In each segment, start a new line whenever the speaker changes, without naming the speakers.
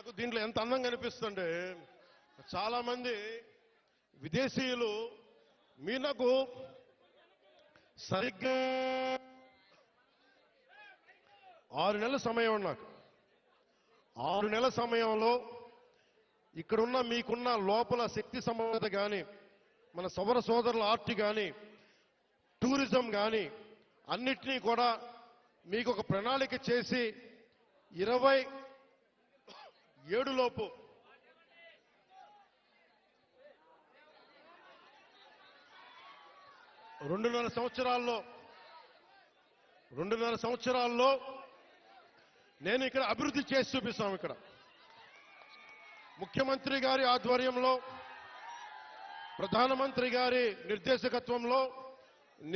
నాకు దీంట్లో ఎంత అందంగా అనిపిస్తుంటే చాలా మంది విదేశీయులు మీ నాకు సరిగ్గా 6 నెలల సమయం నాకు 6 నెలల సమయంలో ఇక్కడున్న మీకున్న లోపల శక్తి సమర్థత కానీ మన సౌర సోదరుల ఆర్ట్ కానీ టూరిజం కానీ అన్నిటినీ కూడా మీకు ఒక ప్రణాళిక చేసి 27 లోపు రెండున్నర సంవత్సరాల్లో నేను ఇక్కడ అభివృద్ధి చేసి చూపిస్తాం. ఇక్కడ ముఖ్యమంత్రి గారి ఆధ్వర్యంలో ప్రధానమంత్రి గారి నిర్దేశకత్వంలో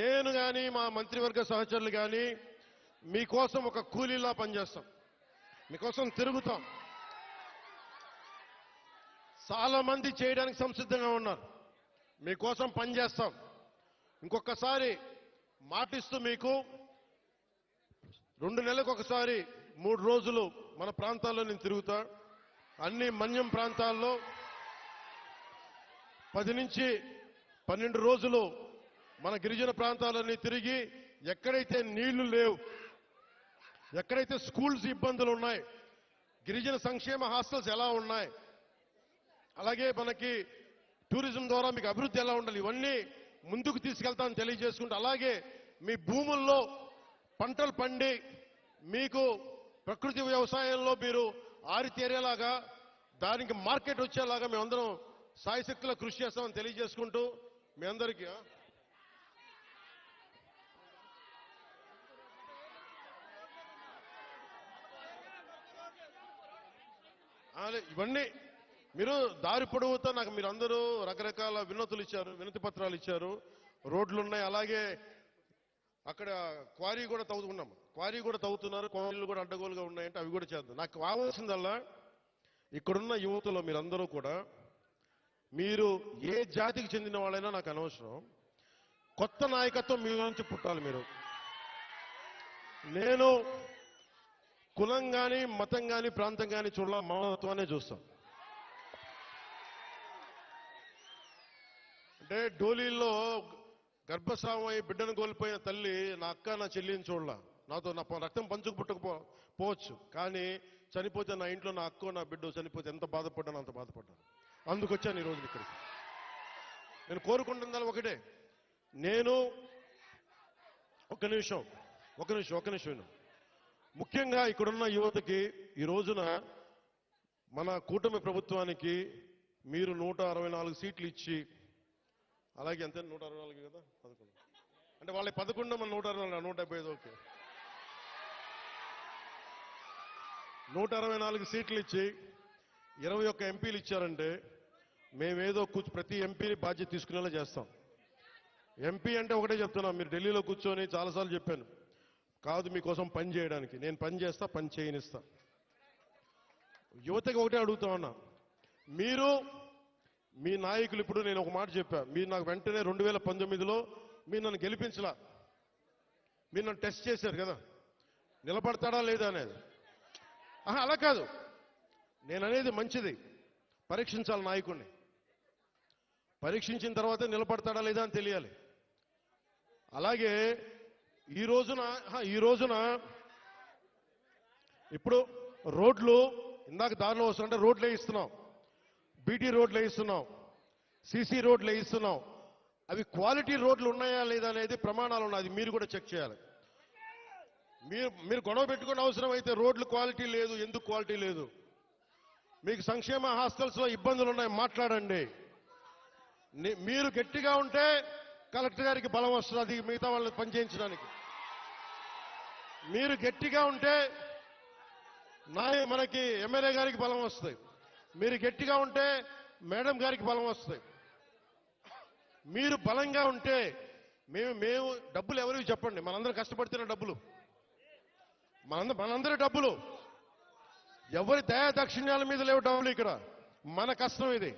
నేను కానీ మా మంత్రివర్గ సహచరులు కానీ మీకోసం ఒక కూలీలా పనిచేస్తాం, మీకోసం తిరుగుతాం. చాలా మంది చేయడానికి సంసిద్ధంగా ఉన్నారు, మీకోసం పనిచేస్తాం. ఇంకొకసారి మాటిస్తూ మీకు 2 నెలలకు ఒకసారి 3 రోజులు మన ప్రాంతాల్లో నేను తిరుగుతా. అన్ని మన్యం ప్రాంతాల్లో 10 నుంచి 12 రోజులు మన గిరిజన ప్రాంతాలన్నీ తిరిగి ఎక్కడైతే నీళ్లు లేవు, ఎక్కడైతే స్కూల్స్ ఇబ్బందులు ఉన్నాయి, గిరిజన సంక్షేమ హాస్టల్స్ ఎలా ఉన్నాయి, అలాగే మనకి టూరిజం ద్వారా మీకు అభివృద్ధి ఎలా ఉండాలి, ఇవన్నీ ముందుకు తీసుకెళ్తామని తెలియజేసుకుంటూ, అలాగే మీ భూముల్లో పంటలు పండి మీకు ప్రకృతి వ్యవసాయంలో మీరు ఆరితేరేలాగా దానికి మార్కెట్ వచ్చేలాగా మేమందరం సాయశక్తిలో కృషి చేస్తామని తెలియజేసుకుంటూ మీ అందరికీ ఇవన్నీ మీరు దారి పొడవుతా నాకు మీరు అందరూ రకరకాల వినతులు ఇచ్చారు, వినతి పత్రాలు ఇచ్చారు, రోడ్లు ఉన్నాయి, అలాగే అక్కడ క్వారీ కూడా తవ్వుతున్నాం, క్వారీ కూడా తవ్వుతున్నారు, క్వారీలు కూడా అడ్డగోలుగా ఉన్నాయంటే అవి కూడా చేద్దాం. నాకు కావాల్సిందల్లా ఇక్కడున్న యువతలో మీరందరూ కూడా మీరు ఏ జాతికి చెందిన వాళ్ళైనా నాకు అనవసరం, కొత్త నాయకత్వం మీ నుంచి పుట్టాలి. నేను కులం కానీ మతం కానీ ప్రాంతం కానీ చూడాల, మానవత్వాన్ని చూస్తాం. అంటే డోలీల్లో గర్భస్రావం అయి బిడ్డను కోల్పోయిన తల్లి నా అక్క నా చెల్లిని చూడాల, నాతో నా రక్తం పంచుకు పుట్టకపోవచ్చు, కానీ చనిపోతే నా ఇంట్లో నా అక్కో నా బిడ్డ చనిపోతే ఎంత బాధపడ్డానో అంత బాధపడ్డాను. అందుకొచ్చాను ఈ రోజు ఇక్కడికి. నేను కోరుకుంటున్నది ఒకటే, నేను ఒక నిమిషం ముఖ్యంగా ఇక్కడున్న యువతకి ఈ రోజున మన కూటమి ప్రభుత్వానికి మీరు 164 సీట్లు ఇచ్చి, అలాగే అంతే 164 కదా 11 అంటే వాళ్ళ 11 మన 164 175 ఓకే 164 సీట్లు ఇచ్చి 21 ఎంపీలు ఇచ్చారంటే మేమేదో ప్రతి ఎంపీని బాధ్యత తీసుకునేలా చేస్తాం. ఎంపీ అంటే ఒకటే చెప్తున్నాం, మీరు ఢిల్లీలో కూర్చొని చాలాసార్లు చెప్పాను, కాదు మీకోసం పని చేయడానికి. నేను పని చేస్తా, పని చేయనిస్తా. యువతకి ఒకటే అడుగుతా ఉన్నా, మీరు మీ నాయకులు, ఇప్పుడు నేను ఒక మాట చెప్పా, మీరు నాకు వెంటనే 2019లో మీరు నన్ను గెలిపించలా, మీరు నన్ను టెస్ట్ చేశారు కదా, నిలబడతాడా లేదా అనేది. అలా కాదు, నేను అనేది మంచిది, పరీక్షించాలి నాయకుడిని, పరీక్షించిన తర్వాత నిలబడతాడా లేదా అని తెలియాలి. అలాగే ఈ రోజున ఇప్పుడు రోడ్లు ఇందాక దారిలో వస్తుంటే రోడ్లు వేయిస్తున్నాం, బీటీ రోడ్లు వేయిస్తున్నాం, సీసీ రోడ్లు వేయిస్తున్నాం. అవి క్వాలిటీ రోడ్లు ఉన్నాయా లేదా అనేది ప్రమాణాలు ఉన్నాయి, అది మీరు కూడా చెక్ చేయాలి. మీరు గొడవ పెట్టుకునే అవసరం అయితే రోడ్లు క్వాలిటీ లేదు, ఎందుకు క్వాలిటీ లేదు, మీకు సంక్షేమ హాస్టల్స్ లో ఇబ్బందులు ఉన్నాయి, మాట్లాడండి. మీరు గట్టిగా ఉంటే కలెక్టర్ గారికి బలం వస్తుంది, అది మిగతా వాళ్ళని పనిచేయించడానికి. మీరు గట్టిగా ఉంటే మనకి ఎమ్మెల్యే గారికి బలం వస్తుంది, మీరు గట్టిగా ఉంటే మేడం గారికి బలం వస్తుంది. మీరు బలంగా ఉంటే మేము డబ్బులు ఎవరికి చెప్పండి, మనందరం కష్టపడుతున్న డబ్బులు, మనందరి డబ్బులు, ఎవరి దయా దక్షిణ్యాల మీద లేవు డబ్బులు, ఇక్కడ మన కష్టం ఇది.